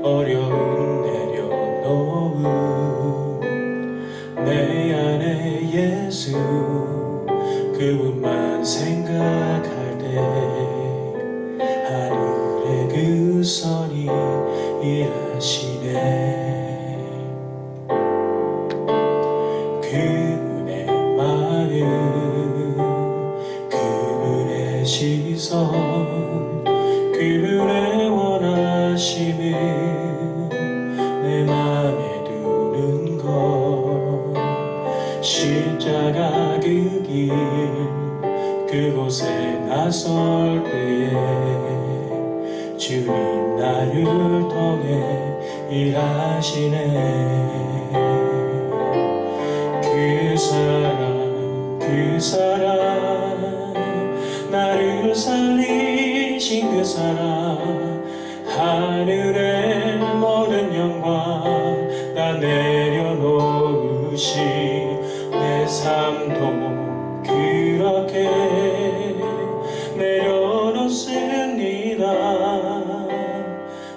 어려움 내려놓은 내 안에 예수 그분만 생각할 때 하늘의 그 선이 일하시네. 그분의 마음 그분의 시선 그분의 원하심을 내 맘에 두는 것 십자가 그 길 그곳에 나설 때에 주님 나를 통해 일하시네. 그 사랑 나를 살리신 그 사랑 하늘의 모든 영광 다 내려놓으시 내 삶도 그렇게 내려놓습니다.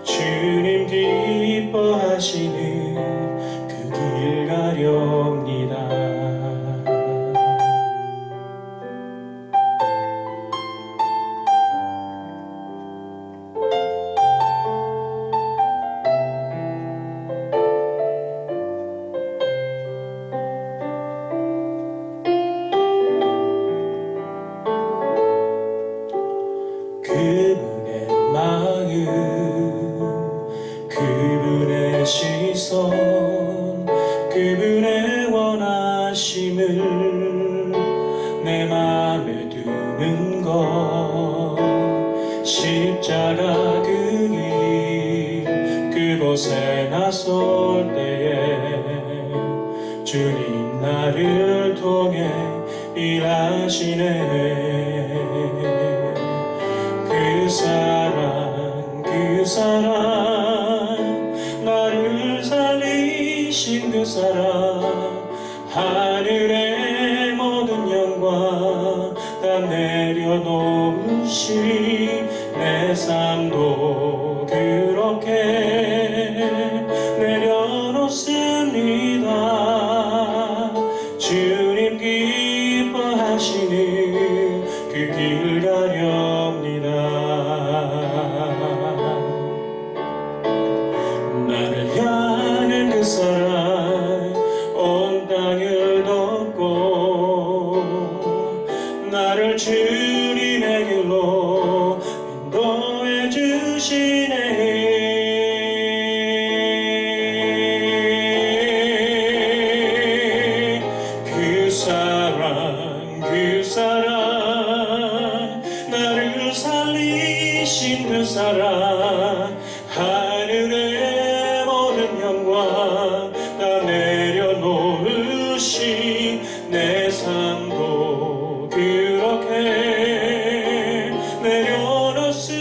주님 기뻐하시는 그 길 가렵니다. 그분의 마음 그분의 시선 그분의 원하심을 내 맘에 두는 것 십자가 그 길 그곳에 나설 때에 주님 나를 통해 일하시네. 그 사랑 나를 살리신 그 사랑 하늘의 모든 영광 다 내려놓으시 내 삶도 그렇게 내려놓습니다. 주님 기뻐하시는 그 길 가렵니다. 나를 향한 그 사랑 온 땅을 덮고 나를 주님의 길로 인도해 주시네. 그 사랑 나를 살리신 그 사랑 하늘의 모든 영광 다 내려놓으시 내 삶도 그렇게 내려놓습니다.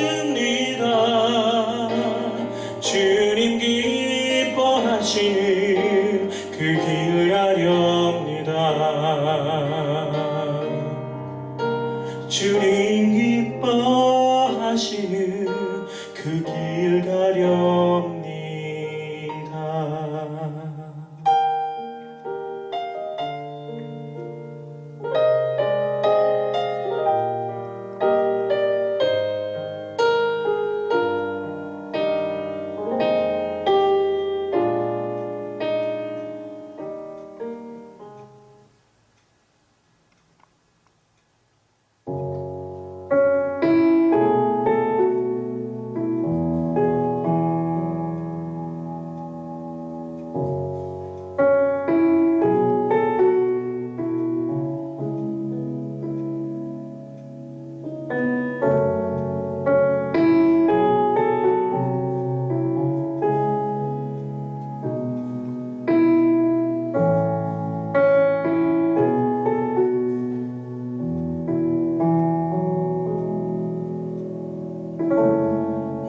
주님 기뻐하시는 그 길 가렵니다. 주님 기뻐하시는 그 길 가렵니다.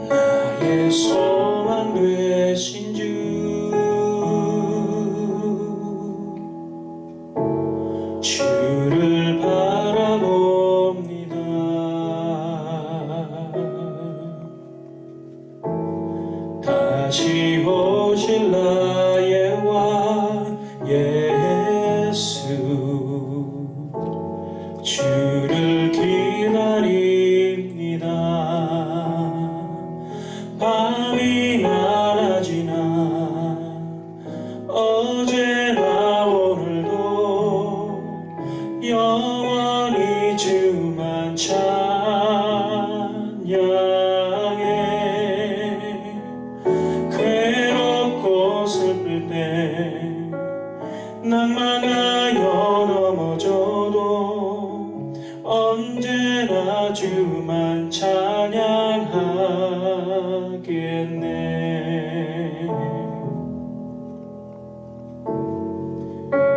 나의 소망 되신 주 주를 바라봅니다. 다시 오실 나의 왕 예수 주를 기다립니다. 밤이나 낮이나 어제나 오늘도 영원히 주만 찬양해. 괴롭고 슬플 때 낭만하여 넘어져도 언제나 주만 찬양하겠네.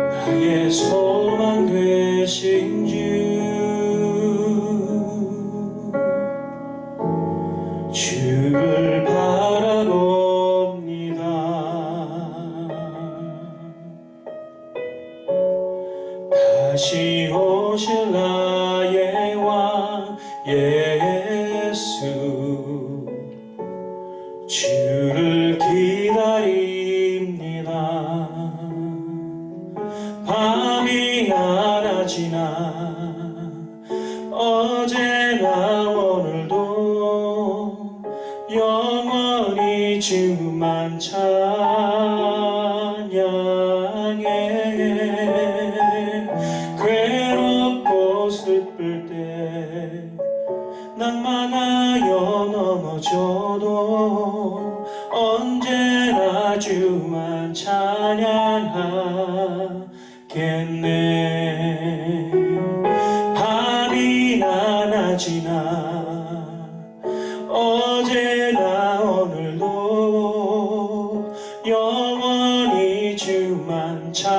나의 소망 되신 주 주를 바라봅니다. 다시 오실 나의 왕 예수 주를 기다립니다. 밤이나 낮이나 어제나 오늘도 영원히 주만 찬양해. 괴롭고 슬플 때 낭만하여 넘어져도 언제나 주만 찬양하겠네. 밤이나 낮이나 어제나 오늘도 영원히 주만 찬양해.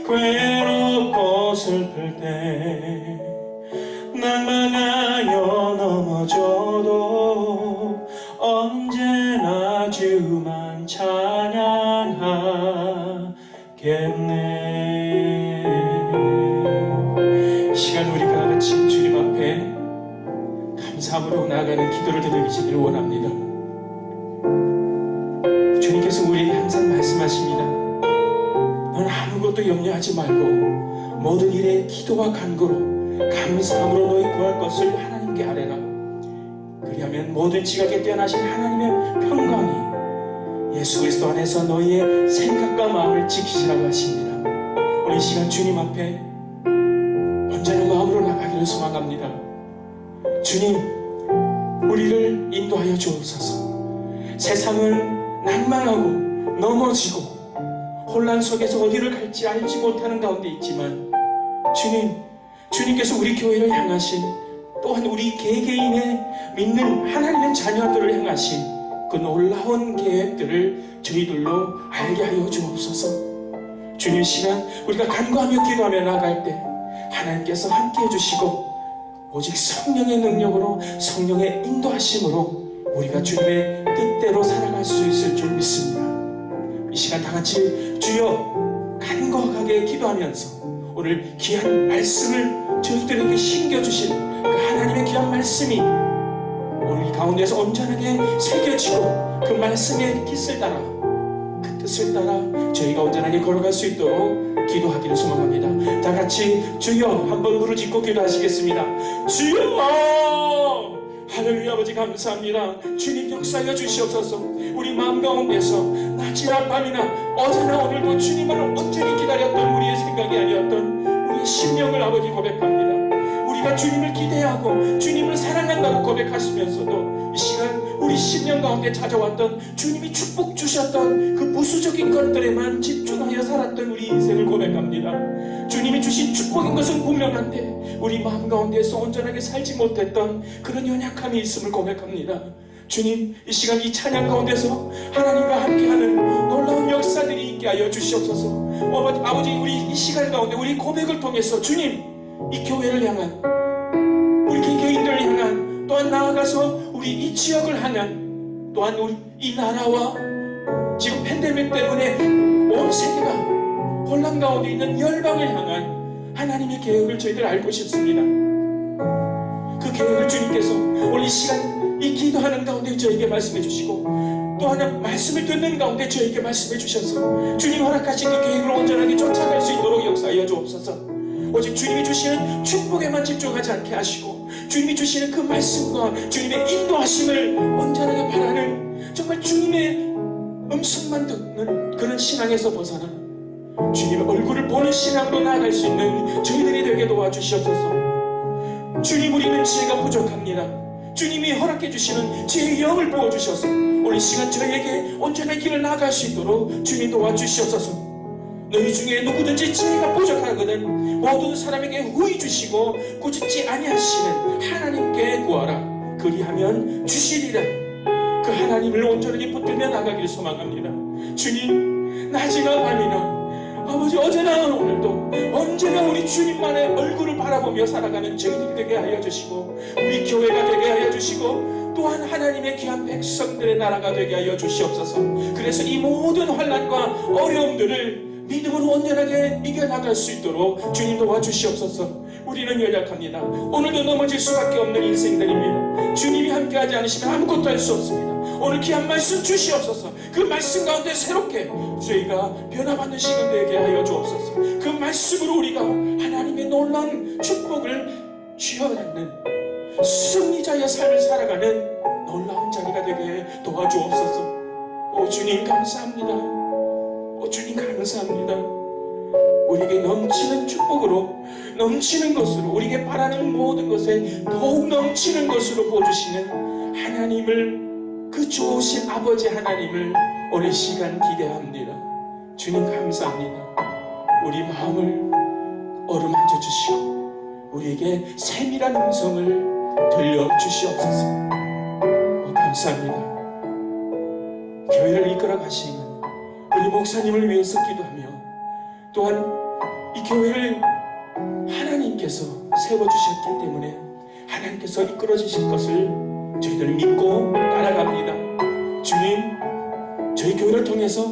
괴롭고 슬플 때 낭만하여 넘어져도 언제나 주만 찬양하겠네. 이 시간 우리가 같이 주님 앞에 감사함으로 나아가는 기도를 드리기를 원합니다. 주님께서 우리에게 항상 말씀하십니다. 넌 아무것도 염려하지 말고 모든 일에 기도와 간구로 감사함으로 너희 구할 것을 하나님께 아뢰라. 그리하면 모든 지각에 뛰어나신 하나님의 평강이 예수 그리스도 안에서 너희의 생각과 마음을 지키시라고 하십니다. 오늘 이 시간 주님 앞에 언제나 마음으로 나가기를 소망합니다. 주님, 우리를 인도하여 주옵소서. 세상은 낭만하고 넘어지고 혼란 속에서 어디를 갈지 알지 못하는 가운데 있지만 주님께서 우리 교회를 향하신, 또한 우리 개개인의 믿는 하나님의 자녀들을 향하신 그 놀라운 계획들을 저희들로 알게 하여 주옵소서. 주님, 시간 우리가 간구하며 기도하며 나아갈 때 하나님께서 함께 해주시고 오직 성령의 능력으로, 성령의 인도하심으로 우리가 주님의 뜻대로 살아갈 수 있을 줄 믿습니다. 이 시간 다 같이 주여 간곡하게 기도하면서 오늘 귀한 말씀을 저희들에게 심겨주신 그 하나님의 귀한 말씀이 오늘 이 가운데서 온전하게 새겨지고 그 말씀의 뜻을 따라, 그 뜻을 따라 저희가 온전하게 걸어갈 수 있도록 기도하기를 소망합니다. 다 같이 주여 한번 부르짖고 기도하시겠습니다. 주여! 하늘의 아버지 감사합니다. 주님 역사하여 주시옵소서. 우리 마음 가운데서 낮이나 밤이나 어제나 오늘도 주님을 온전히 기다렸던 우리의 생각이 아니었던 우리의 심령을 아버지 고백합니다. 우리가 주님을 기대하고 주님을 사랑한다고 고백하시면서도 이 시간 우리 심령 가운데 찾아왔던 주님이 축복 주셨던 그 부수적인 것들에만 집중하여 살았던 우리 인생을 고백합니다. 주님이 주신 축복인 것은 분명한데 우리 마음 가운데서 온전하게 살지 못했던 그런 연약함이 있음을 고백합니다. 주님, 이 시간 이 찬양 가운데서 하나님과 함께하는 놀라운 역사들이 있게 하여 주시옵소서. 아버지, 우리 이 시간 가운데 우리 고백을 통해서 주님, 이 교회를 향한, 우리 개개인들을 향한, 또한 나아가서 우리 이 지역을 향한, 또한 우리 이 나라와 지금 팬데믹 때문에 온 세계가 혼란 가운데 있는 열방을 향한 하나님의 계획을 저희들 알고 싶습니다. 그 계획을 주님께서 오늘 이 시간 이 기도하는 가운데 저에게 말씀해 주시고 또 하나 말씀을 듣는 가운데 저에게 말씀해 주셔서 주님 허락하신 그 계획을 온전하게 쫓아갈 수 있도록 역사하여 주옵소서. 오직 주님이 주시는 축복에만 집중하지 않게 하시고 주님이 주시는 그 말씀과 주님의 인도하심을 온전하게 바라는 정말 주님의 음성만 듣는 그런 신앙에서 벗어나 주님의 얼굴을 보는 신앙으로 나아갈 수 있는 저희들이 되게 도와주시옵소서. 주님, 우리는 지혜가 부족합니다. 주님이 허락해 주시는 지혜의 영을 부어주셔서 오늘 이 시간 저희에게 온전한 길을 나아갈 수 있도록 주님 도와주시옵소서. 너희 중에 누구든지 지혜가 부족하거든 모든 사람에게 후히 주시고 꾸짖지 아니하시는 하나님께 구하라. 그리하면 주시리라. 그 하나님을 온전하게 붙들며 나가기를 소망합니다. 주님, 낮이나 밤이나 아버지 어제나 오늘도 언제나 우리 주님만의 얼굴을 바라보며 살아가는 저희들이 되게 하여 주시고 우리 교회가 되게 하여 주시고 또한 하나님의 귀한 백성들의 나라가 되게 하여 주시옵소서. 그래서 이 모든 환난과 어려움들을 믿음으로 온전하게 이겨나갈 수 있도록 주님 도와주시옵소서. 우리는 연약합니다. 오늘도 넘어질 수밖에 없는 인생들입니다. 주님이 함께하지 않으시면 아무것도 할 수 없습니다. 오늘 귀한 말씀 주시옵소서. 그 말씀 가운데 새롭게 저희가 변화받는 시간 되게 하여 주옵소서. 그 말씀으로 우리가 하나님의 놀라운 축복을 쥐어잡는 승리자의 삶을 살아가는 놀라운 자리가 되게 도와주옵소서. 오 주님 감사합니다. 오 주님 감사합니다. 우리에게 넘치는 축복으로 넘치는 것으로 우리에게 바라는 모든 것에 더욱 넘치는 것으로 부어주시는 하나님을 그 좋으신 아버지 하나님을 오늘 시간 기대합니다. 주님 감사합니다. 우리 마음을 어루만져 주시고 우리에게 세밀한 음성을 들려주시옵소서. 감사합니다. 교회를 이끌어 가시는 우리 목사님을 위해서 기도하며 또한 이 교회를 하나님께서 세워주셨기 때문에 하나님께서 이끌어 주실 것을 저희들 믿고 따라갑니다. 주님, 저희 교회를 통해서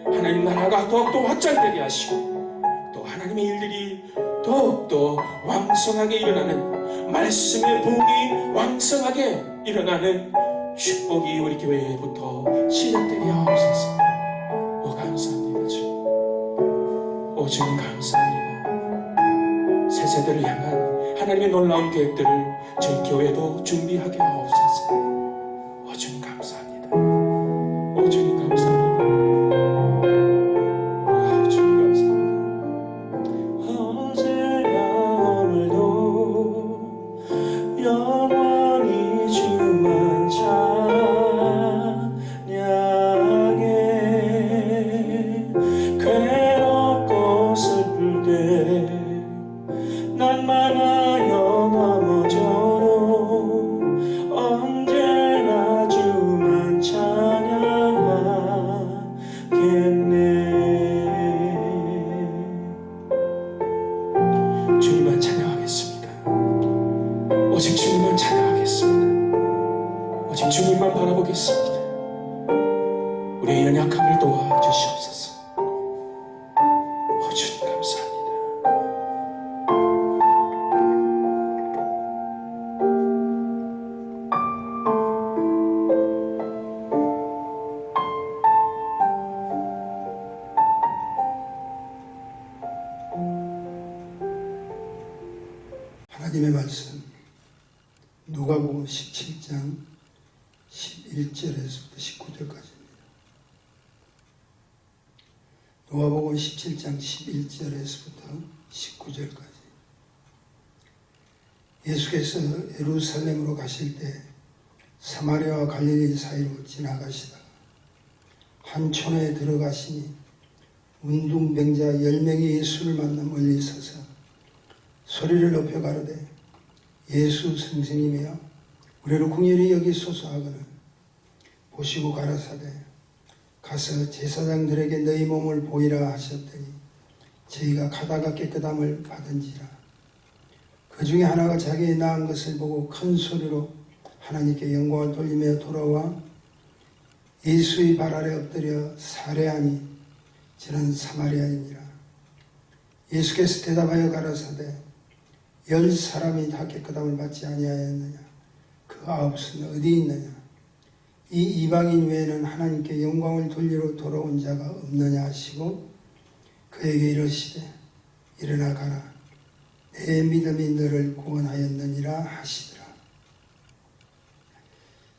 하나님 나라가 더욱더 확장되게 하시고 또 하나님의 일들이 더욱더 왕성하게 일어나는 말씀의 부흥이 왕성하게 일어나는 축복이 우리 교회부터 시작되게 하옵소서. 오 감사합니다. 주님. 오 주님 감사합니다. 새 세대를 향한 하나님의 놀라운 계획들을 저희 교회도 준비하게 하옵소서. 오 주님 감사합니다. 오 주님 감사합니다. 오 주님 감사합니다. 어제나 오늘도 영원히 주만 찬양해. 괴롭고 슬플 때 난 많아요 넘어져도 언제나 주만 찬양하겠네. 주님만 찬양하겠습니다. 오직 주님만 찬양하겠습니다. 오직 주님만 바라보겠습니다. 우리의 연약함을 도와주시옵소서. 오 주님 감사합니다. 하나님의 말씀 누가복음 17장 11절에서부터 19절까지입니다. 누가복음 17장 11절에서부터 19절까지. 예수께서 예루살렘으로 가실 때 사마리아와 갈릴리 사이로 지나가시다가 한 촌에 들어가시니 문둥병자 10명이 예수를 만나 멀리 서서 소리를 높여 가로되 예수 선생님이여 우리를 궁휼히 여기소서 하거늘 보시고 가라사대 가서 제사장들에게 너희 몸을 보이라 하셨더니 저희가 가다가 깨끗함을 받은지라. 그 중에 하나가 자기의 나은 것을 보고 큰 소리로 하나님께 영광을 돌리며 돌아와 예수의 발 아래 엎드려 살해하니 저는 사마리아인이라. 예수께서 대답하여 가라사대 10사람이 다 깨끗함을 받지 아니하였느냐? 그 9은 어디 있느냐? 이 이방인 외에는 하나님께 영광을 돌리러 돌아온 자가 없느냐 하시고 그에게 이르시되 일어나 가라. 내 믿음이 너를 구원하였느니라 하시더라.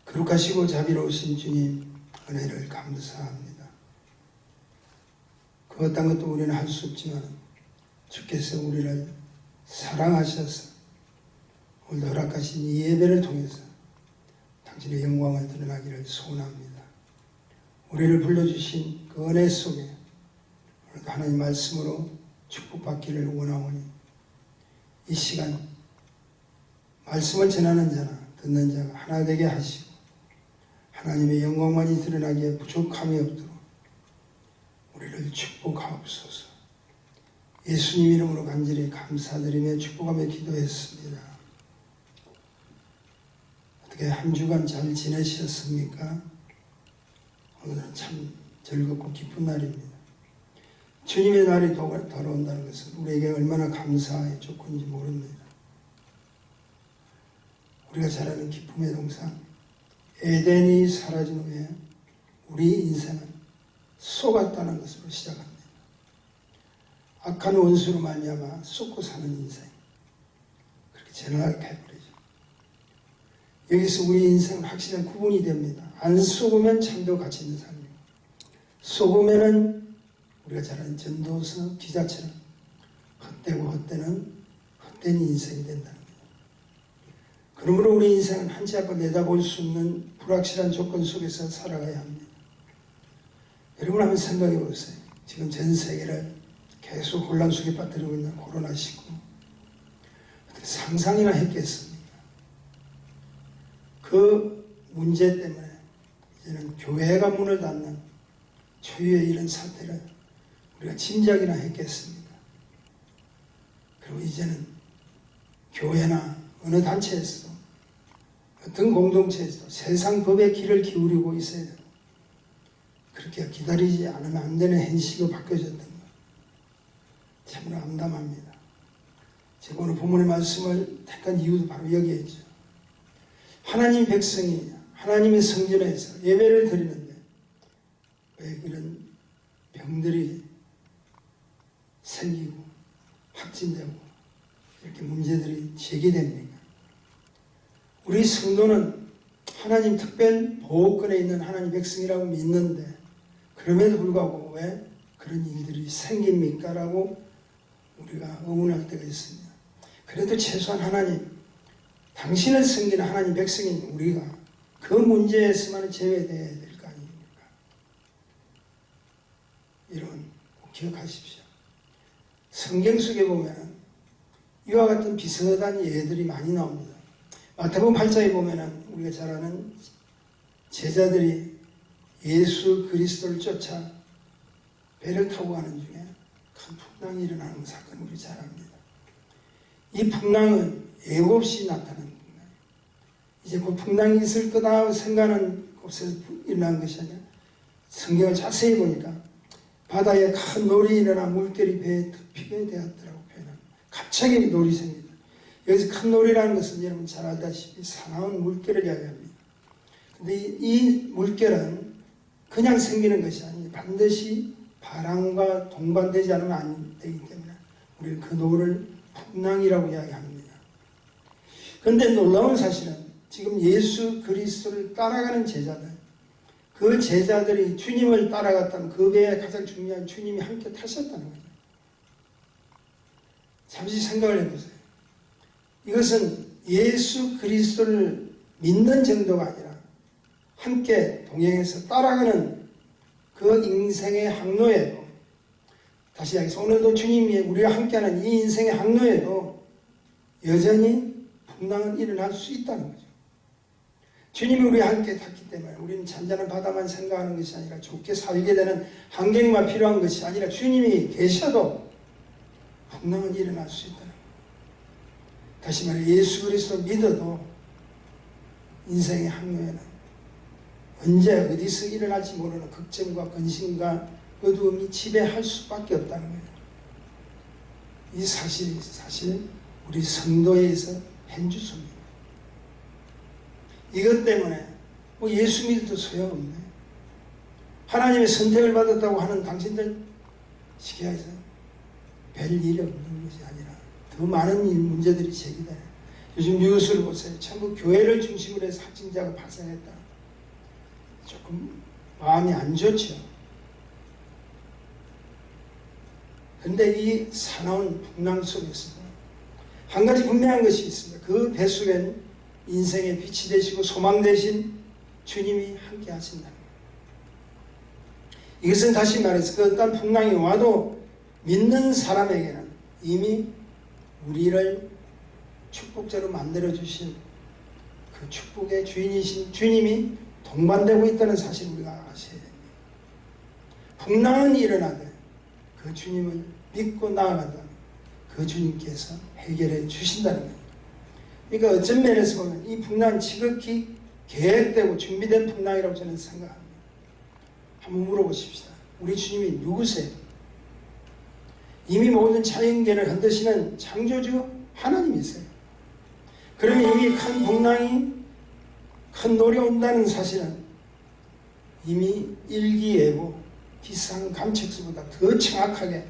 거룩하시고 자비로우신 주님 은혜를 감사합니다. 그 어떤 것도 우리는 할 수 없지만 주께서 우리를 사랑하셔서 오늘 허락하신 이 예배를 통해서 당신의 영광을 드러나기를 소원합니다. 우리를 불러주신 그 은혜 속에 오늘도 하나님 말씀으로 축복받기를 원하오니 이 시간 말씀을 전하는 자나 듣는 자가 하나 되게 하시고 하나님의 영광만이 드러나기에 부족함이 없도록 우리를 축복하옵소서. 예수님 이름으로 간절히 감사드리며 축복하며 기도했습니다. 어떻게 한 주간 잘 지내셨습니까? 오늘은 참 즐겁고 기쁜 날입니다. 주님의 날이 돌아온다는 것은 우리에게 얼마나 감사의 조건인지 모릅니다. 우리가 잘 아는 기쁨의 동산 에덴이 사라진 후에 우리 인생은 쏘갔다는 것으로 시작합니다. 악한 원수로 말미암아 쏟고 사는 인생, 그렇게 전락해버리죠. 여기서 우리 인생은 확실한 구분이 됩니다. 안 쏘으면 참도 가치 있는 삶이고, 쏘으면은 우리가 잘 아는 전도서 기자처럼 헛되고 헛되는 헛된 인생이 된다는 거예요. 그러므로 우리 인생은 한치 앞을 내다볼 수 없는 불확실한 조건 속에서 살아가야 합니다. 여러분 한번 생각해 보세요. 지금 전 세계를 계속 혼란 속에 빠뜨리고 있는 코로나19 어떻게 상상이나 했겠습니까? 그 문제 때문에 이제는 교회가 문을 닫는 초유의 이런 사태를 우리가 짐작이나 했겠습니까? 그리고 이제는 교회나 어느 단체에서도 어떤 공동체에서도 세상 법의 귀를 기울이고 있어야 되고 그렇게 기다리지 않으면 안 되는 행식으로 바뀌어졌던 것 참으로 암담합니다. 제가 오늘 본문의 말씀을 택한 이유도 바로 여기에 있죠. 하나님 백성이 하나님의 성전에서 예배를 드리는데 왜 그런 병들이 생기고 확진되고 이렇게 문제들이 제기됩니까? 우리 성도는 하나님 특별 보호권에 있는 하나님 백성이라고 믿는데 그럼에도 불구하고 왜 그런 일들이 생깁니까? 라고 우리가 의문할 때가 있습니다. 그래도 최소한 하나님, 당신을 섬기는 하나님 백성인 우리가 그 문제에서만 제외되어야 될 거 아닙니까? 여러분 꼭 기억하십시오. 성경 속에 보면 이와 같은 비슷한 예들이 많이 나옵니다. 마태복음 8장에 보면 우리가 잘 아는 제자들이 예수 그리스도를 쫓아 배를 타고 가는 중에 큰 풍랑이 일어나는 사건을 우리 잘 압니다. 이 풍랑은 예고 없이 나타나는 풍랑. 이제 그 풍랑이 있을 거다 생각하는 곳에서 일어난 것이 아니라 성경을 자세히 보니까 바다에 큰 놀이 일어나 물결이 배에 덮이게 되었더라고 표현합니다. 갑자기 놀이 생깁니다. 여기서 큰 놀이라는 것은 여러분 잘 알다시피 사나운 물결을 이야기합니다. 근데 이 물결은 그냥 생기는 것이 아니에요. 반드시 바람과 동반되지 않으면 안 되기 때문에 우리는 그 노를 풍랑이라고 이야기합니다. 그런데 놀라운 사실은 지금 예수 그리스도를 따라가는 제자들, 그 제자들이 주님을 따라갔다면 그 배에 가장 중요한 주님이 함께 타셨다는 거죠. 잠시 생각을 해보세요. 이것은 예수 그리스도를 믿는 정도가 아니라 함께 동행해서 따라가는 그 인생의 항로에도, 다시 이야기해서 오늘도 주님이 우리와 함께하는 이 인생의 항로에도 여전히 풍랑은 일어날 수 있다는 거죠. 주님이 우리와 함께 탔기 때문에 우리는 잔잔한 바다만 생각하는 것이 아니라 좋게 살게 되는 환경만 필요한 것이 아니라 주님이 계셔도 풍랑은 일어날 수 있다는 거죠. 다시 말해 예수 그리스도 믿어도 인생의 항로에는 언제 어디서 일어날지 모르는 걱정과 근심과 어두움이 지배할 수밖에 없다는 거예요. 이 사실이 사실 우리 성도에 의해서 현주소입니다. 이것 때문에 뭐 예수 믿어도 소용없네. 하나님의 선택을 받았다고 하는 당신들 시기에서 별 일이 없는 것이 아니라 더 많은 문제들이 제기돼요. 요즘 뉴스를 보세요. 전부 교회를 중심으로 해서 확진자가 발생했다. 조금 마음이 안 좋죠. 그런데 이 사나운 풍랑 속에서도 한 가지 분명한 것이 있습니다. 그 배 속엔 인생의 빛이 되시고 소망 되신 주님이 함께 하신다는 거예요. 이것은 다시 말해서 그 어떤 풍랑이 와도 믿는 사람에게는 이미 우리를 축복자로 만들어주신 그 축복의 주인이신 주님이 동반되고 있다는 사실을 우리가 아셔야 됩니다. 풍랑은 일어나되 그 주님을 믿고 나아간다면 그 주님께서 해결해 주신다는 거예요. 그러니까 어떤 면에서 보면 이 풍랑은 지극히 계획되고 준비된 풍랑이라고 저는 생각합니다. 한번 물어보십시다. 우리 주님이 누구세요? 이미 모든 자연계를 흔드시는 창조주 하나님이세요. 그러면 이미 큰 풍랑이 큰 노래 온다는 사실은 이미 일기예보 기상 감측수보다 더 정확하게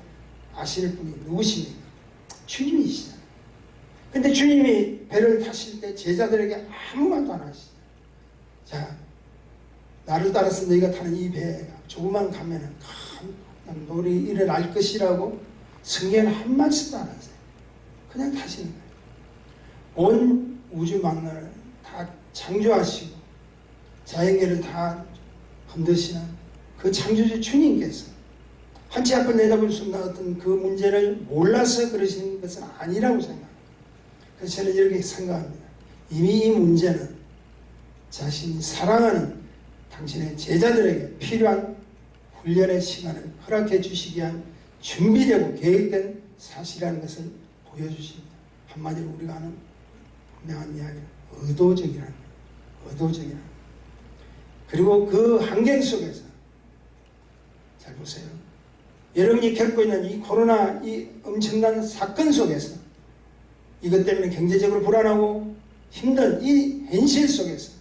아실 분이 누구십니까? 주님이시잖아요. 근데 주님이 배를 타실 때 제자들에게 아무 말도 안 하시죠. 자, 나를 따라서 너희가 타는 이 배가 조금만 가면은 큰 놀이 일어날 것이라고 성경에는 한 말씀도 안 하세요. 그냥 타시는 거예요. 온 우주 만물을 다 창조하시고 자연계를 다 흔드시는 그 창조주 주님께서 한치 앞을 내다볼 수 없는 어떤 그 문제를 몰라서 그러시는 것은 아니라고 생각합니다. 그래서 저는 이렇게 생각합니다. 이미 이 문제는 자신이 사랑하는 당신의 제자들에게 필요한 훈련의 시간을 허락해 주시기 위한 준비되고 계획된 사실이라는 것을 보여주십니다. 한마디로 우리가 하는 분명한 이야기는 의도적이라는 거예요. 의도적이라는 거예요. 그리고 그 환경 속에서 잘 보세요. 여러분이 겪고 있는 이 코로나 이 엄청난 사건 속에서 이것 때문에 경제적으로 불안하고 힘든 이 현실 속에서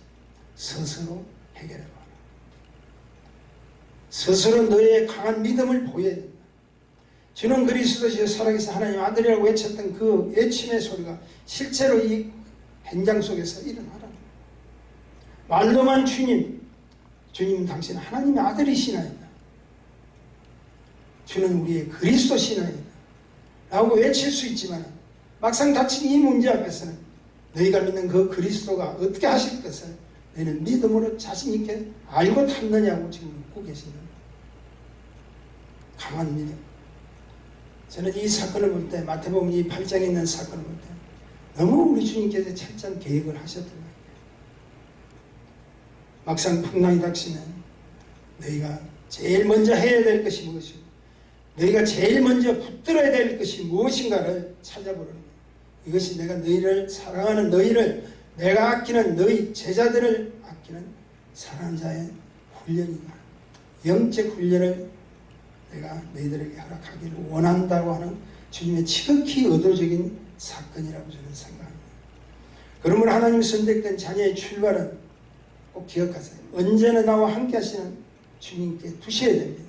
스스로 해결해봐. 스스로 너의 강한 믿음을 보여야 된다. 주는 그리스도시여 살아계신 하나님 아들이라고 외쳤던 그 외침의 소리가 실제로 이 현장 속에서 일어나라. 말로만 주님은 당신 하나님의 아들이시나이다. 주는 우리의 그리스도시나이다. 라고 외칠 수 있지만 막상 닥친 이 문제 앞에서는 너희가 믿는 그 그리스도가 어떻게 하실 것을 너희는 믿음으로 자신 있게 알고 탔느냐고 지금 묻고 계시는 거예요. 강한 믿음. 저는 이 사건을 볼 때 마태복음 이 8장에 있는 사건을 볼 때 너무 우리 주님께서 철저한 계획을 하셨던 거예요. 막상 풍랑이 닥치면 너희가 제일 먼저 해야 될 것이 무엇이고 너희가 제일 먼저 붙들어야 될 것이 무엇인가를 찾아보는 거예요. 이것이 내가 너희를 사랑하는 너희를 내가 아끼는 너희 제자들을 아끼는 사랑하는 자의 훈련이다. 영적 훈련을 내가 너희들에게 허락하기를 원한다고 하는 주님의 지극히 의도적인 사건이라고 저는 생각합니다. 그러므로 하나님 선택된 자녀의 출발은 꼭 기억하세요. 언제나 나와 함께 하시는 주님께 두셔야 됩니다.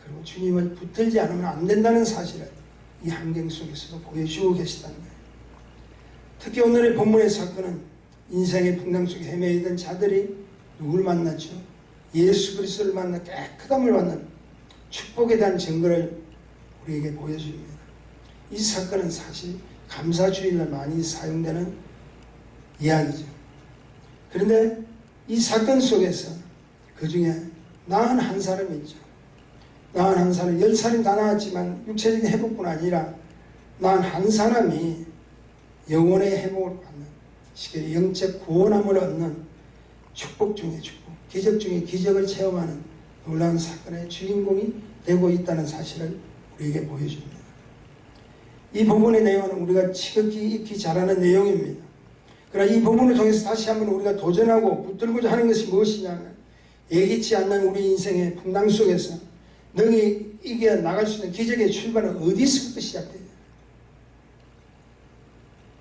그리고 주님을 붙들지 않으면 안 된다는 사실을 이 환경 속에서도 보여주고 계시다는 거예요. 특히 오늘의 본문의 사건은 인생의 풍랑 속에 헤매이던 자들이 누굴 만났죠? 예수 그리스도를 만나 깨끗함을 받는 축복에 대한 증거를 우리에게 보여줍니다. 이 사건은 사실 감사주일날 많이 사용되는 이야기죠. 그런데 이 사건 속에서 그 중에 낳은 한 사람이 있죠. 낳은 한 사람, 10살이 다 낳았지만 육체적인 회복뿐 아니라 낳은 한 사람이 영혼의 회복을 받는 쉽게 영적 구원함을 얻는 축복 중의 축복, 기적 중의 기적을 체험하는 놀라운 사건의 주인공이 되고 있다는 사실을 우리에게 보여줍니다. 이 본문의 내용은 우리가 지극히 익히 잘 아는 내용입니다. 그러나 이 본문을 통해서 다시 한번 우리가 도전하고 붙들고자 하는 것이 무엇이냐면 예기치 않는 우리 인생의 풍랑 속에서 능히 이겨 나갈 수 있는 기적의 출발은 어디서부터 시작돼요?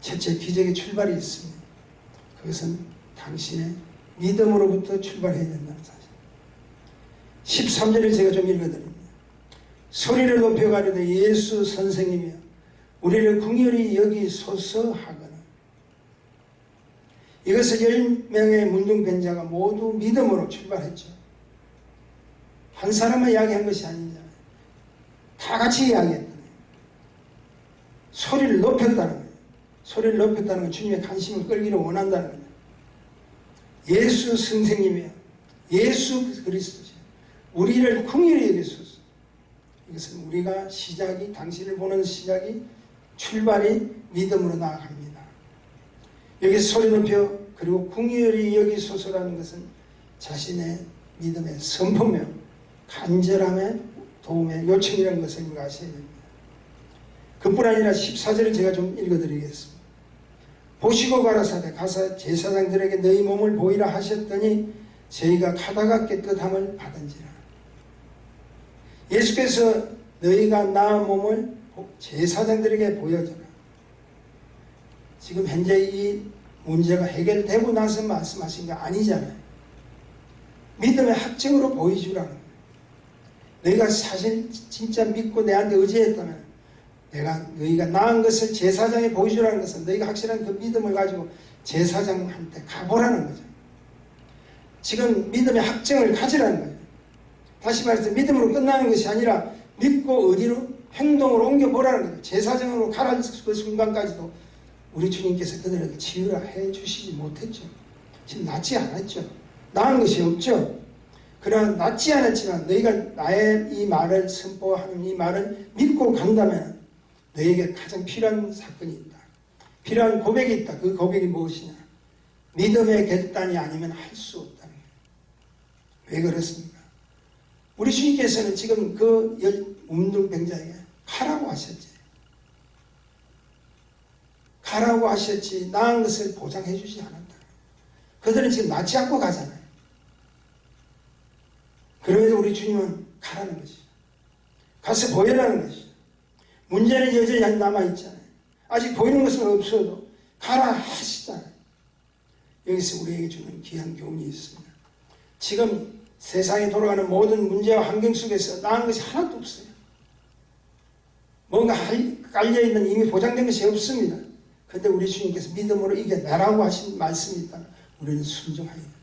첫째 기적의 출발이 있습니다. 그것은 당신의 믿음으로부터 출발해야 된다는 사실. 13절을 제가 좀 읽어드립니다. 소리를 높여 가르되 예수 선생님이여 우리를 긍휼히 여기소서 하거나. 이것을 10명의 문둥병자가 모두 믿음으로 출발했죠. 한 사람만 이야기한 것이 아니잖아요. 다 같이 이야기했다는 거예요. 소리를 높였다는 거예요. 소리를 높였다는 건 주님의 관심을 끌기를 원한다는 거예요. 예수 선생님이여 예수 그리스도시여 우리를 긍휼히 여기소서. 이것은 우리가 시작이 당신을 보는 시작이 출발이 믿음으로 나아갑니다. 여기서 소리 높여 그리고 긍휼히 여기소서라는 것은 자신의 믿음의 선포며 간절함의 도움의 요청이라는 것을 우리가 아셔야 됩니다. 그뿐 아니라 14절을 제가 좀 읽어드리겠습니다. 보시고 가라사대 가서 제사장들에게 너희 몸을 보이라 하셨더니 저희가 가다가 깨끗함을 받은지라. 예수께서 너희가 나은 몸을 제사장들에게 보여줘라. 지금 현재 이 문제가 해결되고 나서 말씀하신 게 아니잖아요. 믿음의 확증으로 보여주라는 거예요. 너희가 사실 진짜 믿고 내한테 의지했다면 너희가 나은 것을 제사장에 보여주라는 것은 너희가 확실한 그 믿음을 가지고 제사장한테 가보라는 거죠. 지금 믿음의 확증을 가지라는 거예요. 다시 말해서 믿음으로 끝나는 것이 아니라 믿고 어디로 행동으로 옮겨보라는 거예요. 제사장으로 가라는 그 순간까지도 우리 주님께서 그들을 치유라 해주시지 못했죠. 지금 낫지 않았죠. 나은 것이 없죠. 그러나 낫지 않았지만 너희가 나의 이 말을 선포하는 이 말을 믿고 간다면 너희에게 가장 필요한 사건이 있다. 필요한 고백이 있다. 그 고백이 무엇이냐? 믿음의 결단이 아니면 할 수 없다는 거예요. 왜 그렇습니까? 우리 주님께서는 지금 그 문둥병자에게 가라고 하셨지. 가라고 하셨지 나은 것을 보장해 주지 않았다. 그들은 지금 낫지 않고 가잖아요. 그럼에도 우리 주님은 가라는 것이죠. 가서 보여라는 것이죠. 문제는 여전히 남아있잖아요. 아직 보이는 것은 없어도 가라 하시잖아요. 여기서 우리에게 주는 귀한 교훈이 있습니다. 지금 세상에 돌아가는 모든 문제와 환경 속에서 나은 것이 하나도 없어요. 뭔가 깔려있는 이미 보장된 것이 없습니다. 그런데 우리 주님께서 믿음으로 이겨내라고 하신 말씀이 있다면 우리는 순종해야 됩니다.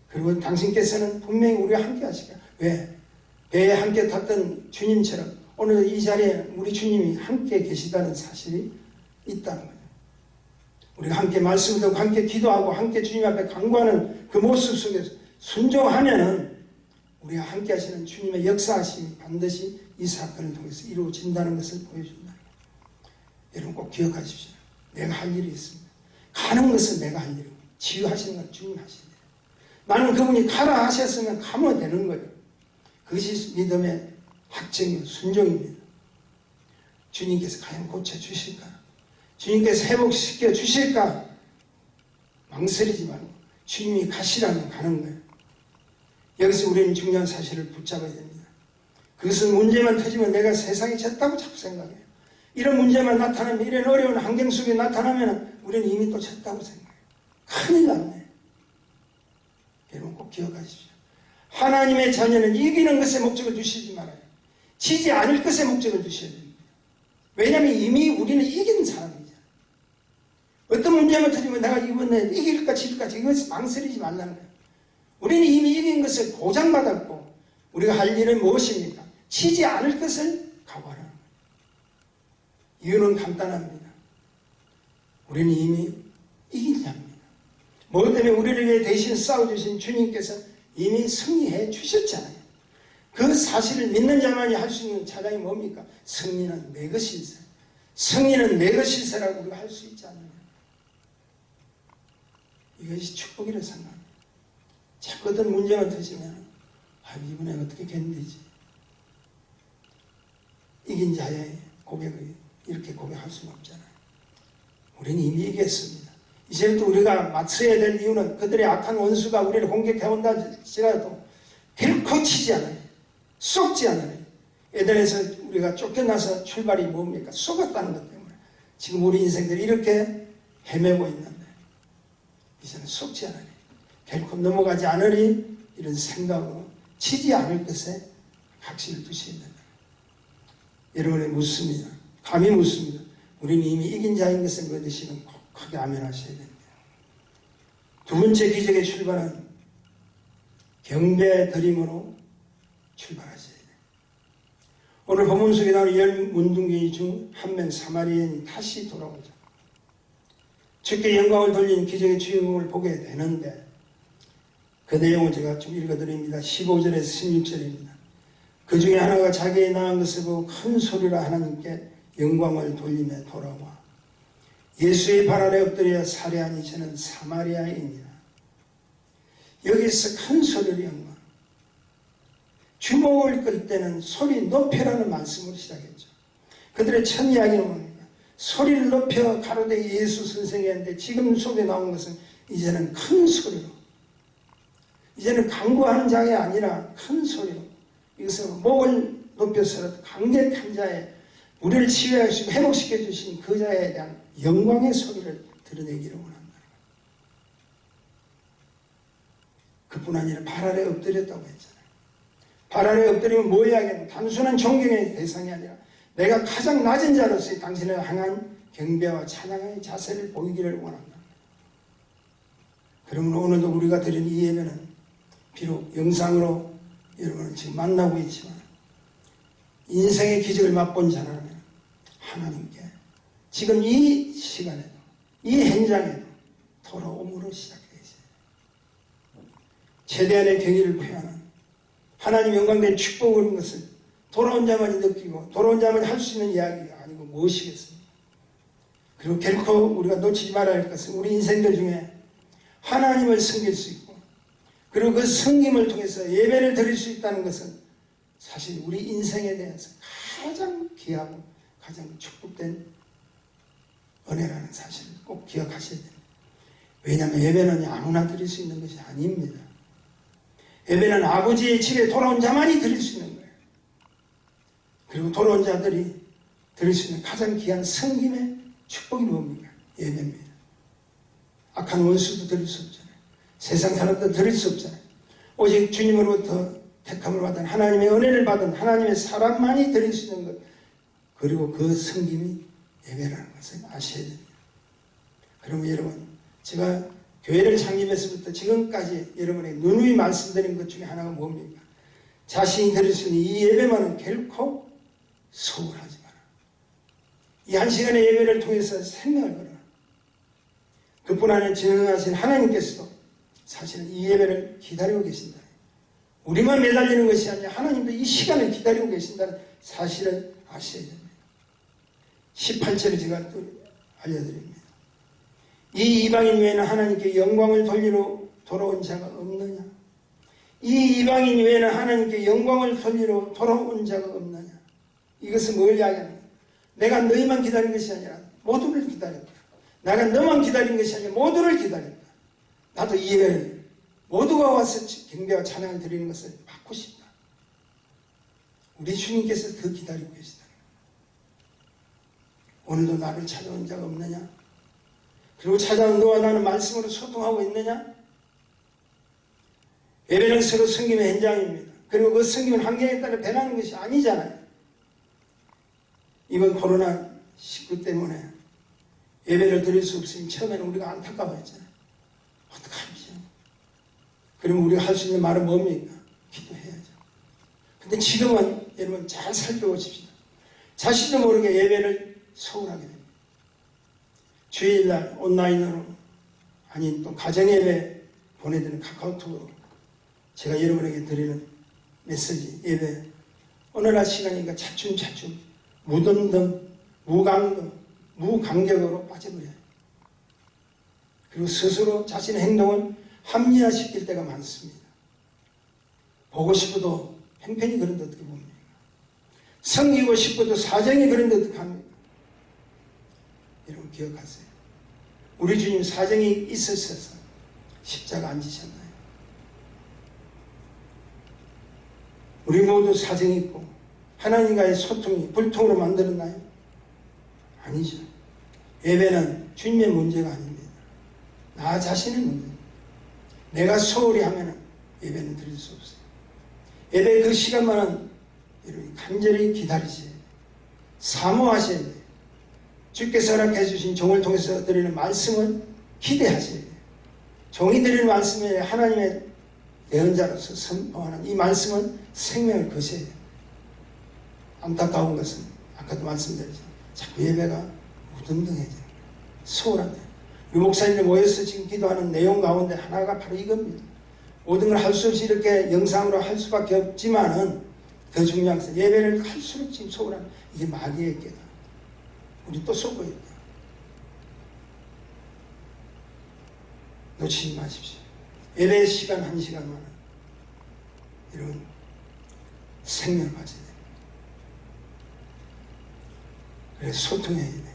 그리고 당신께서는 분명히 우리와 함께 하시고 왜? 배에 함께 탔던 주님처럼 오늘 이 자리에 우리 주님이 함께 계시다는 사실이 있다는 거예요. 우리가 함께 말씀을 듣고 함께 기도하고 함께 주님 앞에 간구하는 그 모습 속에서 순종하면은 우리가 함께 하시는 주님의 역사하심이 반드시 이 사건을 통해서 이루어진다는 것을 보여준다. 여러분 꼭 기억하십시오. 내가 할 일이 있습니다. 가는 것은 내가 할 일이고 치유하시는 건 주님 하시는 일이에요. 나는 그분이 가라 하셨으면 가면 되는 거예요. 그것이 믿음의 확증이요 순종입니다. 주님께서 과연 고쳐주실까? 주님께서 회복시켜 주실까? 망설이지 말고 주님이 가시라면 가는 거예요. 여기서 우리는 중요한 사실을 붙잡아야 됩니다. 그것은 문제만 터지면 내가 세상이 졌다고 자꾸 생각해요. 이런 문제만 나타나면 이런 어려운 환경 속에 나타나면 우리는 이미 또 졌다고 생각해요. 큰일 났네. 여러분 꼭 기억하십시오. 하나님의 자녀는 이기는 것에 목적을 두시지 말아요. 지지 않을 것에 목적을 두셔야 됩니다. 왜냐하면 이미 우리는 이긴 사람이잖아요. 어떤 문제만 터지면 내가 이번에 이길까 질까 이것을 망설이지 말라는 거예요. 우리는 이미 이긴 것을 보장받았고 우리가 할 일은 무엇입니까? 지지 않을 것을 각오하라는 거예요. 이유는 간단합니다. 우리는 이미 이긴 자입니다. 뭐 때문에 우리를 위해 대신 싸워주신 주님께서 이미 승리해 주셨잖아요. 그 사실을 믿는 자만이 할 수 있는 차장이 뭡니까? 승리는 내 것일세. 승리는 내 것일세라고 우리가 할 수 있지 않느냐. 이것이 축복이라 생각합니다. 자꾸 어떤 문제가 터지면 이번에 어떻게 견디지? 이긴 자의 고백을 이렇게 고백할 수는 없잖아요. 우리는 이미 이겼습니다. 이제부터 우리가 맞서야 될 이유는 그들의 악한 원수가 우리를 공격해온다 할지라도 결코 치지 않아요. 속지 않아요. 에덴에서 우리가 쫓겨나서 출발이 뭡니까? 속았다는 것 때문에. 지금 우리 인생들이 이렇게 헤매고 있는데 이제는 속지 않으니 결코 넘어가지 않으리 이런 생각으로 치지 않을 것에 확신을 두셔야 된다. 여러분이 묻습니다. 감히 묻습니다. 우리는 이미 이긴 자인 것을 믿으시면 꼭 크게 아멘하셔야 됩니다. 두 번째 기적의 출발은 경배 드림으로 출발하셔야 돼요. 오늘 본문 속에 나오는 10문둥이 중 한 명 사마리아인이 다시 돌아오죠. 주께 영광을 돌리는 기적의 주인공을 보게 되는데 그 내용을 제가 좀 읽어드립니다. 15절에서 16절입니다. 그 중에 하나가 자기의 낳은 것을 보고 큰 소리로 하나님께 영광을 돌리며 돌아와 예수의 발 아래 엎드려 살해하니 저는 사마리아인이라. 여기서 큰 소리로 영광. 주목을 끌 때는 소리 높여라는 말씀으로 시작했죠. 그들의 첫 이야기는 뭡니까? 소리를 높여 가로되 예수 선생이 했는데 지금 속에 나온 것은 이제는 큰 소리로, 이제는 강구하는 자가 아니라 큰 소리로, 이것은 목을 높여서 강력한 자의 우리를 치유하시고 회복시켜 주신 그 자에 대한 영광의 소리를 드러내기를 원한다. 그뿐 아니라 발 아래 엎드렸다고 했잖아요. 발 아래 엎드리면 뭐 이야기하면 단순한 존경의 대상이 아니라 내가 가장 낮은 자로서의 당신을 향한 경배와 찬양의 자세를 보이기를 원한다. 그러면 오늘도 우리가 드린 이 예배는 비록 영상으로 여러분을 지금 만나고 있지만 인생의 기적을 맛본 자라면 하나님께 지금 이 시간에도 이 현장에도 돌아옴으로 시작되어야 돼요. 최대한의 경의를 표하는 하나님 영광된 축복을 것을 돌아온 자만이 느끼고 돌아온 자만이 할 수 있는 이야기가 아니고 무엇이겠습니까? 그리고 결코 우리가 놓치지 말아야 할 것은 우리 인생들 중에 하나님을 섬길 수 있고 그리고 그 섬김을 통해서 예배를 드릴 수 있다는 것은 사실 우리 인생에 대해서 가장 귀하고 가장 축복된 은혜라는 사실을 꼭 기억하셔야 됩니다. 왜냐하면 예배는 아무나 드릴 수 있는 것이 아닙니다. 예배는 아버지의 집에 돌아온 자만이 드릴 수 있는 거예요. 그리고 돌아온 자들이 드릴 수 있는 가장 귀한 섬김의 축복이 뭡니까? 예배입니다. 악한 원수도 드릴 수 없잖아요. 세상 사람도 드릴 수 없잖아요. 오직 주님으로부터 택함을 받은 하나님의 은혜를 받은 하나님의 사랑만이 드릴 수 있는 것, 그리고 그 섬김이 예배라는 것을 아셔야 됩니다. 그러면 여러분, 제가 교회를 창립해서부터 지금까지 여러분에게 누누이 말씀드린 것 중에 하나가 뭡니까? 자신이 드릴 수 있는 이 예배만은 결코 소홀하지 마라. 이 한 시간의 예배를 통해서 생명을 걸어라. 그뿐 아니라 진행하신 하나님께서도 사실은 이 예배를 기다리고 계신다. 우리만 매달리는 것이 아니라 하나님도 이 시간을 기다리고 계신다는 사실을 아셔야 됩니다. 18절을 제가 또 알려드립니다. 이 이방인 외에는 하나님께 영광을 돌리러 돌아온 자가 없느냐? 이 이방인 외에는 하나님께 영광을 돌리러 돌아온 자가 없느냐? 이것은 뭘 이야기하느냐? 내가 너희만 기다린 것이 아니라 모두를 기다렸다. 내가 너만 기다린 것이 아니라 모두를 기다렸다. 나도 이 예배를 모두가 와서 경배와 찬양을 드리는 것을 받고 싶다. 우리 주님께서 더 기다리고 계시다. 오늘도 나를 찾아온 자가 없느냐? 그리고 찾아온 너와 나는 말씀으로 소통하고 있느냐? 예배는 서로 섬김의 현장입니다. 그리고 그 섬김은 환경에 따라 변하는 것이 아니잖아요. 이번 코로나19 때문에 예배를 드릴 수 없으니 처음에는 우리가 안타까워했잖아요. 어떡하지? 그러면 우리가 할 수 있는 말은 뭡니까? 기도해야죠. 근데 지금은 여러분 잘 살펴보십시오. 자신도 모르게 예배를 소홀하게 됩니다. 주일날 온라인으로 아닌 또 가정예배 보내드리는 카카오톡으로 제가 여러분에게 드리는 메시지 예배 어느 날 시간이니까 차츰차츰 무덤덤 무강덤 무간격으로 빠져버려요. 그리고 스스로 자신의 행동을 합리화시킬 때가 많습니다. 보고 싶어도 형편이 그런데 어떻게 봅니까? 섬기고 싶어도 사정이 그런데 어떻게 합니까? 여러분 기억하세요. 우리 주님 사정이 있으셔서 십자가 안 지셨나요? 우리 모두 사정이 있고 하나님과의 소통이 불통으로 만들었나요? 아니죠. 예배는 주님의 문제가 아닙니다. 나 자신의 문제입니다. 내가 소홀히 하면 예배는 드릴 수 없어요. 예배 그 시간만은 여러분이 간절히 기다리셔야 돼요. 사모하셔야 돼요. 주께서 허락해 주신 종을 통해서 드리는 말씀을 기대하셔야 돼요. 종이 드리는 말씀에 하나님의 예언자로서 선포하는 이 말씀은 생명을 거셔야 돼요. 안타까운 것은 아까도 말씀드렸죠. 자꾸 예배가 무덤덤해져요. 소홀한데. 우리 목사님들 모여서 지금 기도하는 내용 가운데 하나가 바로 이겁니다. 모든 걸 할 수 없이 이렇게 영상으로 할 수밖에 없지만은 더 중요한 것은 예배를 할수록 지금 소홀한 이게 마귀의 깨다. 우리 또 속고 있다. 놓치지 마십시오. 예배 시간 1시간만은 이런 생명을 가져야 돼요. 그래서 소통해야 돼요.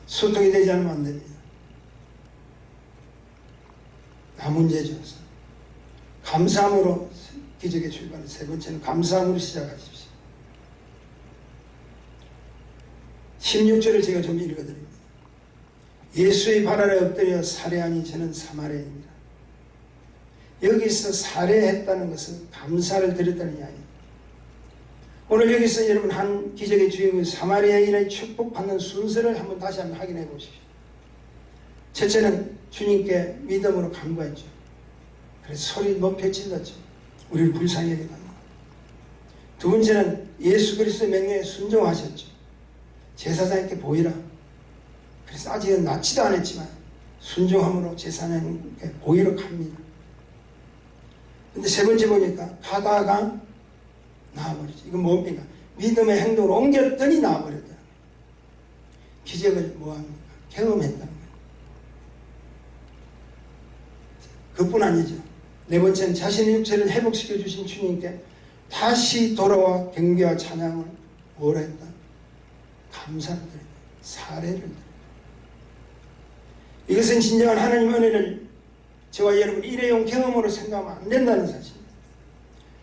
소통이 되지 않으면 안 됩니다. 나 문제 줘서 감사함으로 기적의 출발을 세 번째는 감사함으로 시작하십시오. 16절을 제가 좀 읽어드립니다. 예수의 발 아래 엎드려 살해하니 저는 사마리아인이라. 여기서 살해했다는 것은 감사를 드렸다는 이야기입니다. 오늘 여기서 여러분 한 기적의 주인공 사마리아인의 축복받는 순서를 다시 한번 확인해 보십시오. 첫째는 주님께 믿음으로 간구했죠. 그래서 소리 높여 질렀죠. 우리를 불쌍히 여기다. 두 번째는 예수 그리스도의 명령에 순종하셨죠. 제사장에게 보이라. 그래서 아직은 낫지도 않았지만 순종함으로 제사장에게 보이러 갑니다. 근데 세 번째 보니까 가다가 나와버리죠. 이건 뭡니까? 믿음의 행동으로 옮겼더니 나와버렸다. 기적을 뭐합니까? 경험했다는 거예요. 그뿐 아니죠. 네 번째는 자신의 육체를 회복시켜 주신 주님께 다시 돌아와 경배와 찬양을 뭐라 했다? 감사를 드린다. 사례를 드린다. 이것은 진정한 하나님 은혜를 저와 여러분 일회용 경험으로 생각하면 안 된다는 사실입니다.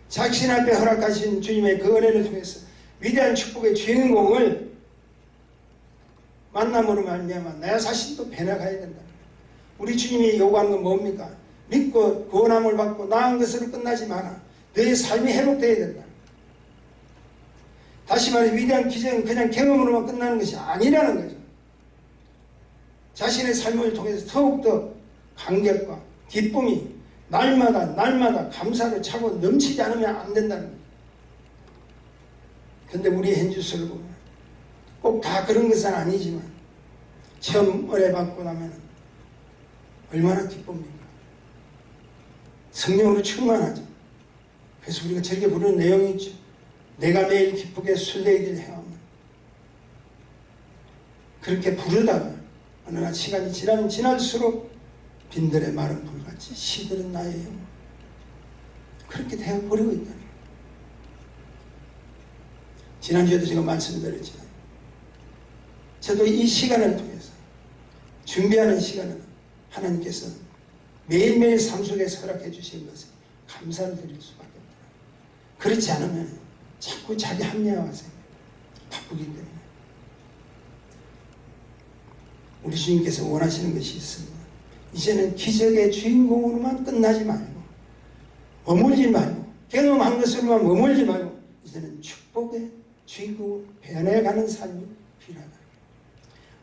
자신 앞에 허락하신 주님의 그 은혜를 통해서 위대한 축복의 주인공을 만남으로 말미암아 나 자신도 변해가야 된다는 거예요. 우리 주님이 요구하는 건 뭡니까? 믿고 구원함을 받고 나은 것으로 끝나지 마라. 너의 삶이 회복되어야 된다. 다시 말해 위대한 기적은 그냥 경험으로만 끝나는 것이 아니라는 거죠. 자신의 삶을 통해서 더욱더 감격과 기쁨이 날마다 감사로 차고 넘치지 않으면 안 된다는 거예요. 그런데 우리 현주소를 보면 꼭 다 그런 것은 아니지만 처음 은혜 받고 나면 얼마나 기쁩니까? 성령으로 충만하죠. 그래서 우리가 저렇게 부르는 내용이 있죠. 내가 매일 기쁘게 술래기를 해오면 그렇게 부르다가 어느 날 시간이 지나면 지날수록 빈들의 마른 불같이 시들은 나의 영혼 그렇게 되어버리고 있다는 거예요. 지난주에도 제가 말씀드렸지만 저도 이 시간을 통해서 준비하는 시간은 하나님께서 매일매일 삶 속에서 허락해 주신 것에 감사를 드릴 수밖에 없다. 그렇지 않으면 자꾸 자기 합리화가 생겨요. 바쁘기 때문에. 우리 주님께서 원하시는 것이 있습니다. 이제는 기적의 주인공으로만 끝나지 말고 머물지 말고 경험한 것으로만 머물지 말고 이제는 축복의 주인공으로 변해가는 삶이 필요하다.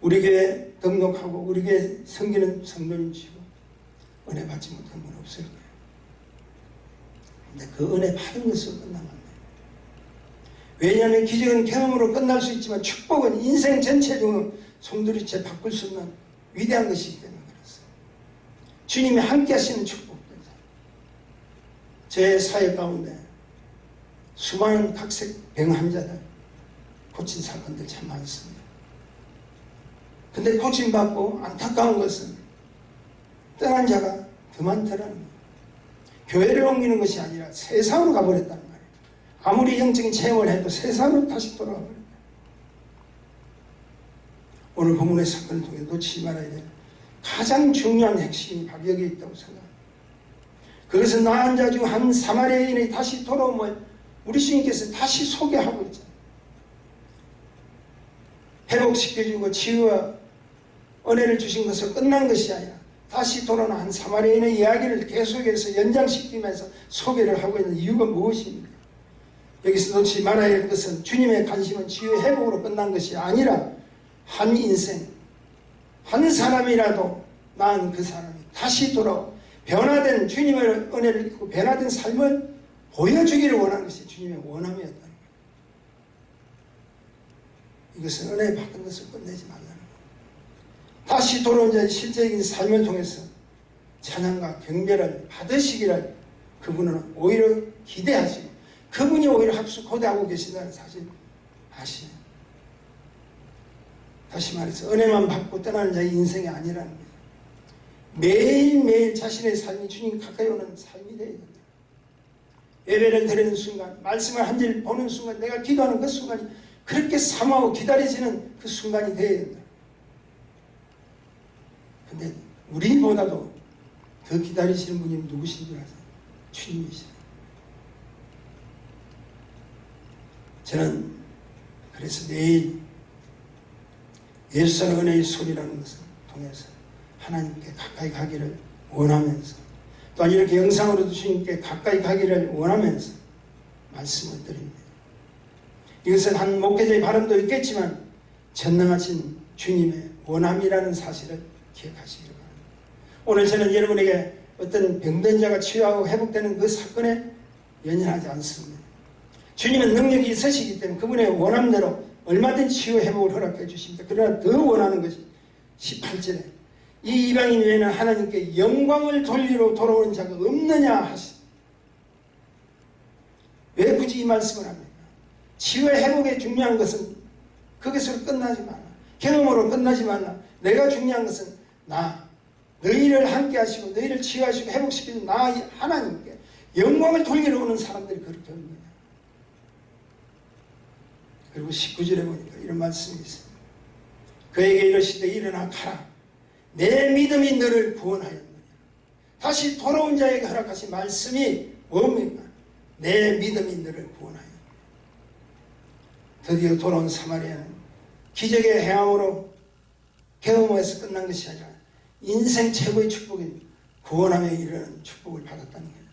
우리 교회 등록하고 우리 교회 섬기는 성도님 치고 은혜 받지 못한 분 없을 거예요. 근데 그 은혜 받은 것으로 끝나면 안 돼요. 왜냐하면 기적은 경험으로 끝날 수 있지만 축복은 인생 전체적으로 송두리째 바꿀 수 있는 위대한 것이기 때문에 그렇습니다. 주님이 함께 하시는 축복입니다. 제 사회 가운데 수많은 각색 병 환자들 고친 사건들 참 많습니다. 근데 고침받고 안타까운 것은 떠난 자가 더 많더라는 거예요. 교회를 옮기는 것이 아니라 세상으로 가버렸다는 말이에요. 아무리 영적인 체험을 해도 세상으로 다시 돌아가 버렸다. 오늘 본문의 사건을 통해 놓치지 말아야 될 가장 중요한 핵심이 바로 여기에 있다고 생각합니다. 그것은 나은 자 중 한 사마리아인이 다시 돌아옴을 우리 주님께서 다시 소개하고 있잖아요. 회복시켜주고 치유와 은혜를 주신 것으로 끝난 것이 아니라 다시 돌아오는 한 사마리아인의 이야기를 계속해서 연장시키면서 소개를 하고 있는 이유가 무엇입니까? 여기서 놓치지 말아야 할 것은 주님의 관심은 치유의 회복으로 끝난 것이 아니라 한 인생, 한 사람이라도 난 그 사람이 다시 돌아오 변화된 주님의 은혜를 입고 변화된 삶을 보여주기를 원하는 것이 주님의 원함이었다는 거예요. 이것은 은혜 받은 것을 끝내지 말라는 거예요. 다시 돌아온 자의 실제적인 삶을 통해서 찬양과 경배를 받으시기를 그분은 오히려 기대하시고 그분이 오히려 합숙고대하고 계신다는 사실 아시죠? 다시 말해서 은혜만 받고 떠나는 자의 인생이 아니라는 거예요. 매일매일 자신의 삶이 주님 가까이 오는 삶이 되어야 된다. 예배를 드리는 순간, 말씀을 한 절 보는 순간, 내가 기도하는 그 순간이 그렇게 사모하고 기다려지는 그 순간이 되어야 된다. 근데 우리보다도 더 기다리시는 분이 누구신 줄 아세요? 주님이시죠. 저는 그래서 내일 예수의 은혜의 소리라는 것을 통해서 하나님께 가까이 가기를 원하면서 또한 이렇게 영상으로도 주님께 가까이 가기를 원하면서 말씀을 드립니다. 이것은 한 목회자의 바람도 있겠지만 전능하신 주님의 원함이라는 사실을 기억하시기를 바랍니다. 오늘 저는 여러분에게 어떤 병든 자가 치유하고 회복되는 그 사건에 연연하지 않습니다. 주님은 능력이 있으시기 때문에 그분의 원함대로 얼마든지 치유 회복을 허락해 주십니다. 그러나 더 원하는 것이 18절에 이 이방인 외에는 하나님께 영광을 돌리러 돌아오는 자가 없느냐 하십니다. 왜 굳이 이 말씀을 합니까? 치유의 회복에 중요한 것은 그것으로 끝나지 말라. 경험으로 끝나지 말라. 내가 중요한 것은 너희를 함께 하시고 너희를 치유하시고 회복시키는 나 하나님께 영광을 돌리러 오는 사람들이 그렇게 오는 거냐. 그리고 19절에 보니까 이런 말씀이 있습니다. 그에게 이르시되 일어나 가라. 내 믿음이 너를 구원하였느냐. 다시 돌아온 자에게 허락하신 말씀이 뭡니까? 내 믿음이 너를 구원하였느냐. 드디어 돌아온 사마리아는 기적의 행함으로 경험에서 끝난 것이 아니라 인생 최고의 축복인 구원함에 이르는 축복을 받았다는 거예요.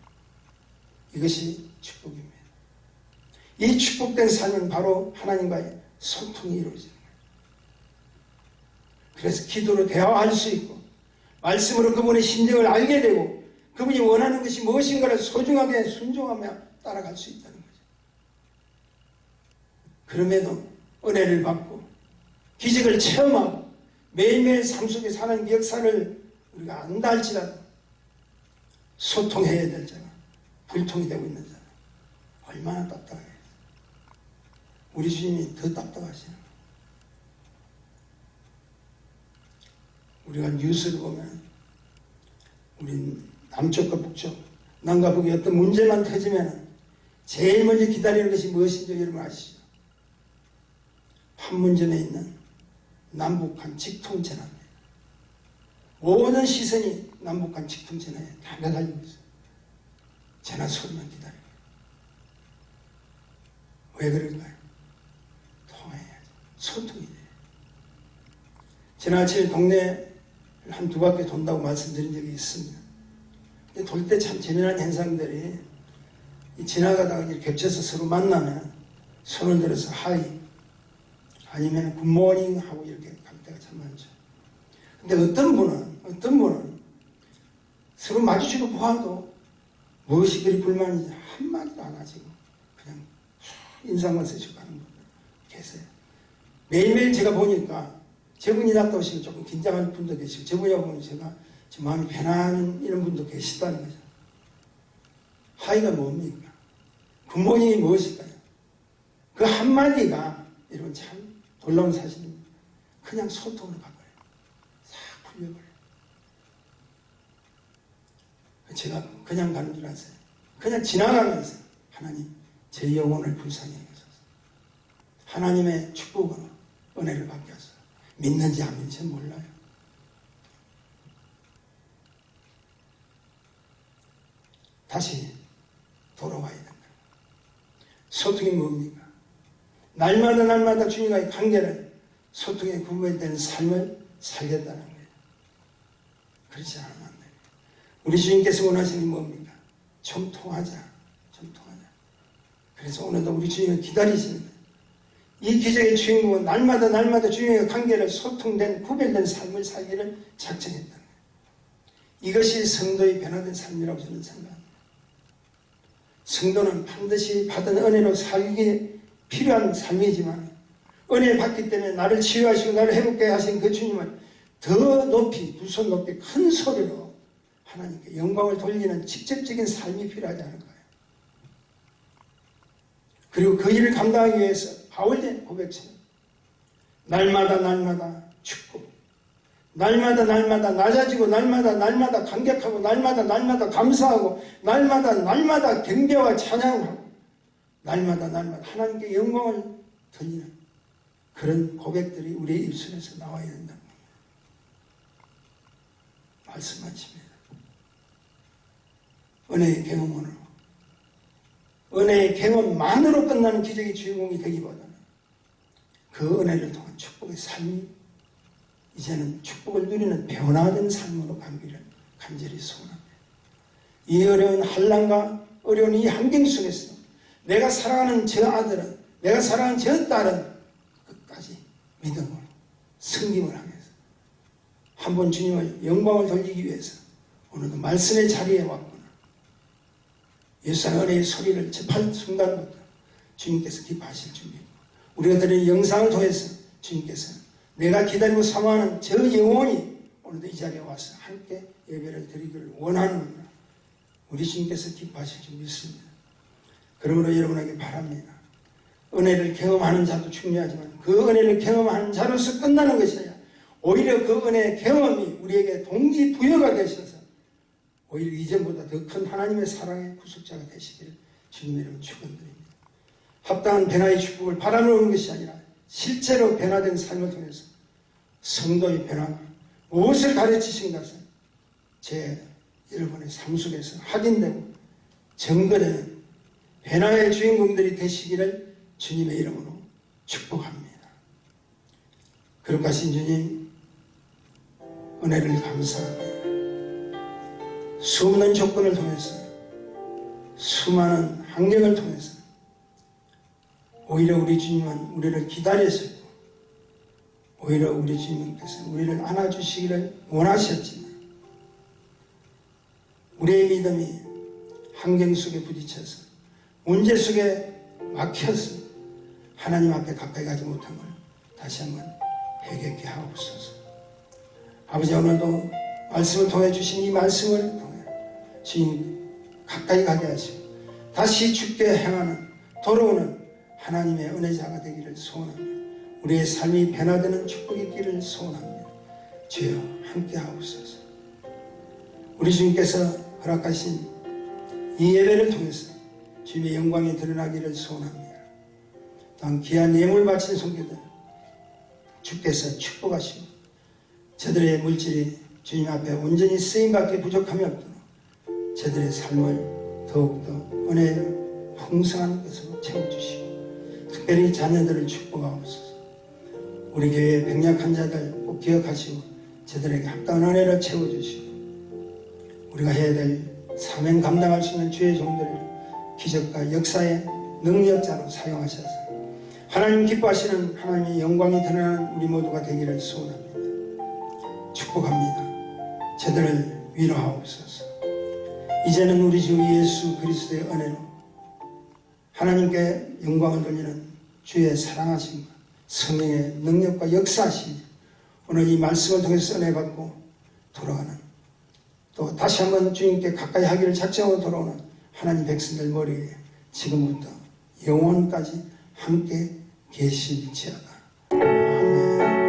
이것이 축복입니다. 이 축복된 삶은 바로 하나님과의 소통이 이루어지는 거예요. 그래서 기도로 대화할 수 있고 말씀으로 그분의 심정을 알게 되고 그분이 원하는 것이 무엇인가를 소중하게 순종하며 따라갈 수 있다는 거죠. 그럼에도 은혜를 받고 기적을 체험하고 매일매일 삶 속에서 하나님의 역사를 우리가 안다 할지라도 소통해야 될 자가 불통이 되고 있는 자는 얼마나 답답해요. 우리 주님이 더 답답하시는 거예요. 우리가 뉴스를 보면 우리 남쪽과 북쪽, 남과 북에 어떤 문제만 터지면 제일 먼저 기다리는 것이 무엇인지 여러분 아시죠? 판문점에 있는 남북한 직통전화입니다. 모든 시선이 남북한 직통전화에 다 매달리고 있어요. 전화 소리만 기다리고. 왜 그럴까요? 통화해야지. 소통이 돼요. 지난 아침에 동네 한 두 바퀴 돈다고 말씀드린 적이 있습니다. 돌 때 참 재미난 현상들이 지나가다가 이렇게 겹쳐서 서로 만나면 손을 들어서 하이 아니면 굿모닝 하고 이렇게 갈 때가 참 많죠. 근데 어떤 분은 서로 마주치고 보아도 무엇이 그리 불만인지 한마디도 안 하시고 그냥 인상만 쓰시고 가는 분들 계세요. 매일매일 제가 보니까 저분이 났다 오시면 조금 긴장하는 분도 계시고 저분이 보면 제가 좀 마음이 편안한 이런 분도 계시다는 거죠. 하이가 뭡니까? 굿모닝이 무엇일까요? 그 한마디가 여러분 참 놀라운 사실입니다. 그냥 소통으로 바꿔요. 싹 풀려버려요. 제가 그냥 가는 줄 아세요? 그냥 지나가면서 하나님 제 영혼을 불쌍히 여기소서. 하나님의 축복으로 은혜를 받게 하소서. 믿는지 안 믿는지 몰라요. 다시 돌아와야 된다. 소통이 뭡니까? 날마다 주님과의 관계를 소통에 구분되는 삶을 살겠다는 거예요. 그렇지 않으면 안 돼요. 우리 주님께서 원하시는 게 뭡니까? 좀 통하자. 좀 통하자. 그래서 오늘도 우리 주님을 기다리십니다. 이 기적의 주인공은 날마다 주님의 관계를 소통된 구별된 삶을 살기를 작정했다는 거예요. 이것이 성도의 변화된 삶이라고 저는 생각합니다. 성도는 반드시 받은 은혜로 살기에 필요한 삶이지만 은혜 받기 때문에 나를 치유하시고 나를 회복하게 하신 그 주님을 더 높이, 두 손 높이 큰 소리로 하나님께 영광을 돌리는 직접적인 삶이 필요하지 않을까요? 그리고 그 일을 감당하기 위해서 바울의 고백처럼 날마다 축복, 날마다 낮아지고 날마다 감격하고 날마다 감사하고 날마다 경배와 찬양하고 날마다 하나님께 영광을 돌리는 그런 고백들이 우리의 입술에서 나와야 된다는 겁니다. 말씀하십니다. 은혜의 경험으로, 은혜의 경험만으로 끝나는 기적의 주인공이 되기보다는 그 은혜를 통한 축복의 삶이 이제는 축복을 누리는 변화된 삶으로 가기를 간절히 소원합니다. 이 어려운 한란과 어려운 이 환경 속에서 내가 사랑하는 저 아들은, 내가 사랑하는 저 딸은 끝까지 믿음으로 승김을 하면서 한번 주님을 영광을 돌리기 위해서 오늘도 말씀의 자리에 왔구나. 예수의 은혜의 소리를 접할 순간부터 주님께서 기뻐하실 준비고 우리가 드리는 영상을 통해서 주님께서 내가 기다리고 사모하는 저 영혼이 오늘도 이 자리에 와서 함께 예배를 드리기를 원하는 우리 주님께서 기뻐하실 줄 믿습니다. 그러므로 여러분에게 바랍니다. 은혜를 경험하는 자도 중요하지만 그 은혜를 경험하는 자로서 끝나는 것이 아니라 오히려 그 은혜의 경험이 우리에게 동기부여가 되셔서 오히려 이전보다 더 큰 하나님의 사랑의 구속자가 되시기를 주님 이름으로 축원드립니다. 합당한 변화의 축복을 바라보는 것이 아니라 실제로 변화된 삶을 통해서 성도의 변화가 무엇을 가르치신 것은 여러분의 삶 속에서 확인되고 증거되는 변화의 주인공들이 되시기를 주님의 이름으로 축복합니다. 그렇게 하신 주님 은혜를 감사하며 수없는 조건을 통해서 수많은 환경을 통해서 오히려 우리 주님은 우리를 기다리시고 오히려 우리 주님께서 우리를 안아주시기를 원하셨지만 우리의 믿음이 환경 속에 부딪혀서 문제 속에 막혀서 하나님 앞에 가까이 가지 못한 걸 다시 한번 회개케 하옵소서. 아버지 오늘도 말씀을 통해 주신 이 말씀을 통해 주님 가까이 가게 하시고 다시 주께 행하는 돌아오는 하나님의 은혜자가 되기를 소원합니다. 우리의 삶이 변화되는 축복이 있기를 소원합니다. 주여 함께 하옵소서. 우리 주님께서 허락하신 이 예배를 통해서 주님의 영광이 드러나기를 소원합니다. 또한 귀한 예물 바친 성도들 주께서 축복하시고 저들의 물질이 주님 앞에 온전히 쓰임받기 부족함이 없도록 저들의 삶을 더욱더 은혜로 풍성한 것으로 채워주시고 특별히 자녀들을 축복하옵소서. 우리 교회의 병약한 자들 꼭 기억하시고 저들에게 합당한 은혜로 채워주시고 우리가 해야 될 사명 감당할 수 있는 주의 종들을 기적과 역사의 능력자로 사용하셔서 하나님 기뻐하시는 하나님의 영광이 드러나는 우리 모두가 되기를 소원합니다. 축복합니다. 저들을 위로하옵소서. 이제는 우리 주 예수 그리스도의 은혜로 하나님께 영광을 돌리는 주의 사랑하심과 성령의 능력과 역사하심이 오늘 이 말씀을 통해서 은혜 받고 돌아가는 또 다시 한번 주님께 가까이 하기를 작정하고 돌아오는 하나님 백성들 머리에 지금부터 영원까지 함께 계실지어다. 아멘.